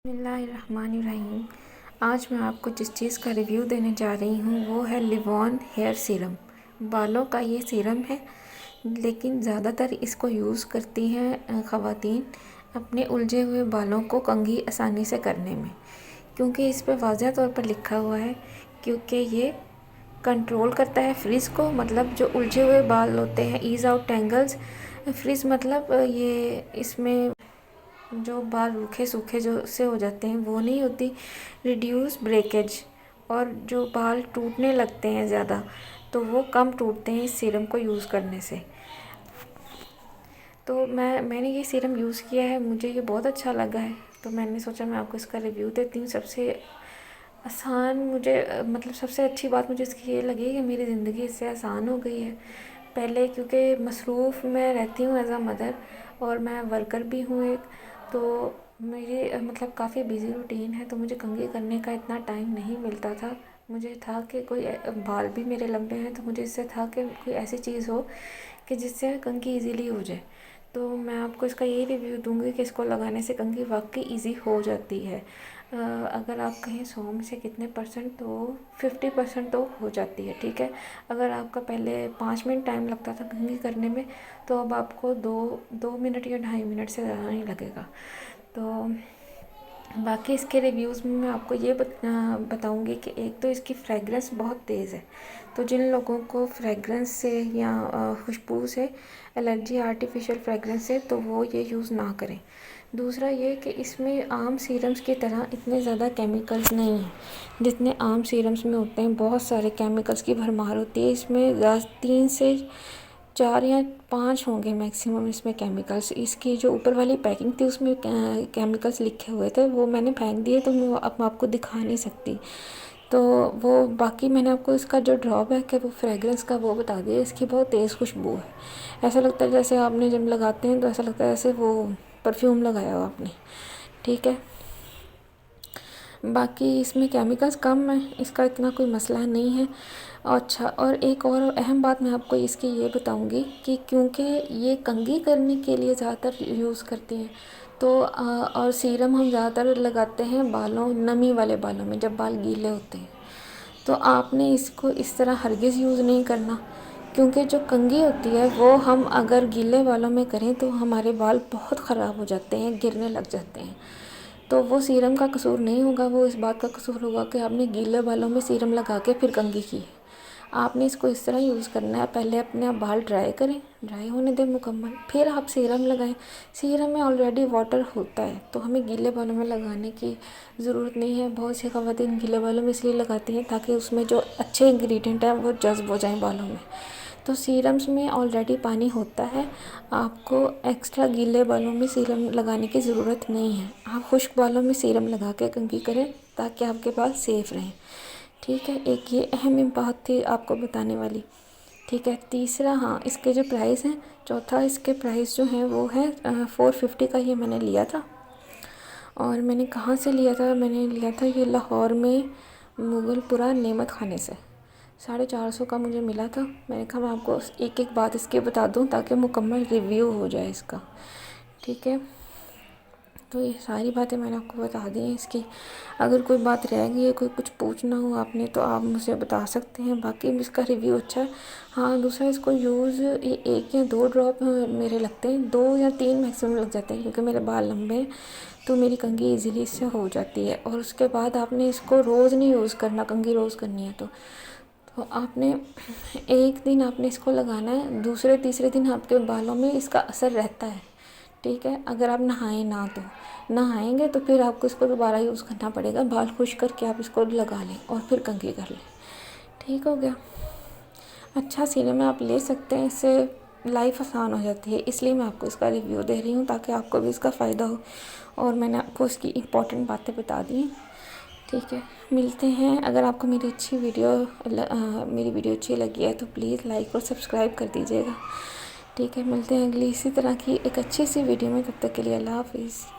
बिस्मिल्लाहिर्रहमानिर्रहीम। आज मैं आपको जिस चीज़ का रिव्यू देने जा रही हूँ वो है लिवॉन हेयर सीरम। बालों का ये सीरम है, लेकिन ज़्यादातर इसको यूज़ करती हैं ख़वातीन अपने उलझे हुए बालों को कंघी आसानी से करने में, क्योंकि इस पर वाज़ह तौर पर लिखा हुआ है क्योंकि ये कंट्रोल करता है फ्रिज़ को, मतलब जो उलझे हुए बाल होते हैं, ईज़ आउट टेंगल्स। फ्रिज़ मतलब ये इसमें जो बाल रूखे सूखे जो से हो जाते हैं वो नहीं होती, रिड्यूस ब्रेकेज, और जो बाल टूटने लगते हैं ज़्यादा तो वो कम टूटते हैं इस सीरम को यूज़ करने से। तो मैंने ये सीरम यूज़ किया है, मुझे ये बहुत अच्छा लगा है, तो मैंने सोचा मैं आपको इसका रिव्यू देती हूँ। सबसे आसान मुझे मतलब सबसे अच्छी बात मुझे इसकी ये लगी कि मेरी ज़िंदगी इससे आसान हो गई है। पहले क्योंकि मसरूफ़ मैं रहती हूँ एज़ अ मदर, और मैं वर्कर भी हूँ एक, तो मेरी मतलब काफ़ी बिज़ी रूटीन है, तो मुझे कंघी करने का इतना टाइम नहीं मिलता था। मुझे था कि कोई बाल भी मेरे लंबे हैं, तो मुझे इससे था कि कोई ऐसी चीज़ हो कि जिससे कंघी इजीली हो जाए। तो मैं आपको इसका यही रिव्यू दूंगी कि इसको लगाने से कंघी वाकई इजी हो जाती है। अगर आप कहें 100 में से कितने परसेंट, तो 50% तो हो जाती है। ठीक है, अगर आपका पहले 5 मिनट टाइम लगता था कंघी करने में, तो अब आपको 2 मिनट या 2.5 मिनट से ज़्यादा नहीं लगेगा। तो बाकी इसके रिव्यूज़ में मैं आपको ये बताऊंगी कि एक तो इसकी फ्रेगरेंस बहुत तेज़ है, तो जिन लोगों को फ्रेगरेंस से या खुशबू से एलर्जी, आर्टिफिशियल फ्रेगरेंस से, तो वो ये यूज़ ना करें। दूसरा ये कि इसमें आम सीरम्स की तरह इतने ज़्यादा केमिकल्स नहीं हैं जितने आम सीरम्स में होते हैं। बहुत सारे केमिकल्स की भरमार होती है इसमें, 3 से 4 या 5 होंगे मैक्सिमम इसमें केमिकल्स। इसकी जो ऊपर वाली पैकिंग थी उसमें केमिकल्स लिखे हुए थे, वो मैंने फेंक दिए, तो मैं अब आपको दिखा नहीं सकती। तो वो बाकी मैंने आपको इसका जो ड्रॉबैक है वो फ्रेगरेंस का वो बता दिया। इसकी बहुत तेज़ खुशबू है, ऐसा लगता है जैसे आपने जब लगाते हैं तो ऐसा लगता है जैसे वो परफ्यूम लगाया हो आपने। ठीक है, बाकी इसमें केमिकल्स कम है, इसका इतना कोई मसला नहीं है। अच्छा, और एक और अहम बात मैं आपको इसकी ये बताऊंगी कि क्योंकि ये कंघी करने के लिए ज़्यादातर यूज़ करते हैं, तो और सीरम हम ज़्यादातर लगाते हैं बालों, नमी वाले बालों में, जब बाल गीले होते हैं। तो आपने इसको इस तरह हरगिज़ यूज़ नहीं करना, क्योंकि जो कंघी होती है वो हम अगर गीले बालों में करें तो हमारे बाल बहुत ख़राब हो जाते हैं, गिरने लग जाते हैं। तो वो सीरम का कसूर नहीं होगा, वो इस बात का कसूर होगा कि आपने गीले बालों में सीरम लगा के फिर कंघी की है। आपने इसको इस तरह यूज़ करना है, पहले अपने आप बाल ड्राई करें, ड्राई होने दें मुकम्मल, फिर आप सीरम लगाएं। सीरम में ऑलरेडी वाटर होता है, तो हमें गीले बालों में लगाने की ज़रूरत नहीं है। बहुत सी ख़वातीन गीले बालों में इसलिए लगाती हैं ताकि उसमें जो अच्छे इंग्रेडिएंट हैं वो जज़्ब हो जाएं बालों में। तो सीरम्स में ऑलरेडी पानी होता है, आपको एक्स्ट्रा गीले बालों में सीरम लगाने की ज़रूरत नहीं है। आप खुश्क बालों में सीरम लगा के कंघी करें ताकि आपके बाल सेफ़ रहें। ठीक है, एक ये अहम बात थी आपको बताने वाली। ठीक है, तीसरा, हाँ, इसके जो प्राइस हैं, चौथा इसके प्राइस जो हैं वो है 450 का। ये मैंने लिया था, और मैंने कहाँ से लिया था, मैंने लिया था ये लाहौर में मुगलपुरा नेमत खाने से। 450 का मुझे मिला था। मैंने कहा मैं आपको एक एक बात इसकी बता दूं ताकि मुकम्मल रिव्यू हो जाए इसका। ठीक है, तो ये सारी बातें मैंने आपको बता दी हैं इसकी। अगर कोई बात रह गई है, कोई कुछ पूछना हो आपने, तो आप मुझे बता सकते हैं। बाकी इसका रिव्यू अच्छा है। हाँ, दूसरा, इसको यूज़ 1 या 2 ड्रॉप मेरे लगते हैं, 2 या 3 मैक्सिमम लग जाते हैं, क्योंकि मेरे बाल लंबे हैं, तो मेरी कंघी इजीली इससे हो जाती है। और उसके बाद आपने इसको रोज़ नहीं यूज़ करना, कंघी रोज़ करनी है तो आपने एक दिन आपने इसको लगाना है, दूसरे तीसरे दिन आपके बालों में इसका असर रहता है। ठीक है, अगर आप नहाएं ना, तो नहाएंगे तो फिर आपको इसको दोबारा यूज़ करना पड़ेगा। बाल खुश करके आप इसको लगा लें और फिर कंघी कर लें। ठीक हो गया। अच्छा सीरम आप ले सकते हैं, इससे लाइफ आसान हो जाती है, इसलिए मैं आपको इसका रिव्यू दे रही हूँ ताकि आपको भी इसका फ़ायदा हो, और मैंने आपको इसकी इम्पॉर्टेंट बातें बता दी हैं। ठीक है, मिलते हैं। अगर आपको मेरी वीडियो अच्छी लगी है तो प्लीज़ लाइक और सब्सक्राइब कर दीजिएगा। ठीक है, मिलते हैं अगली इसी तरह की एक अच्छी सी वीडियो में। तब तक के लिए अल्लाह हाफ़िज़।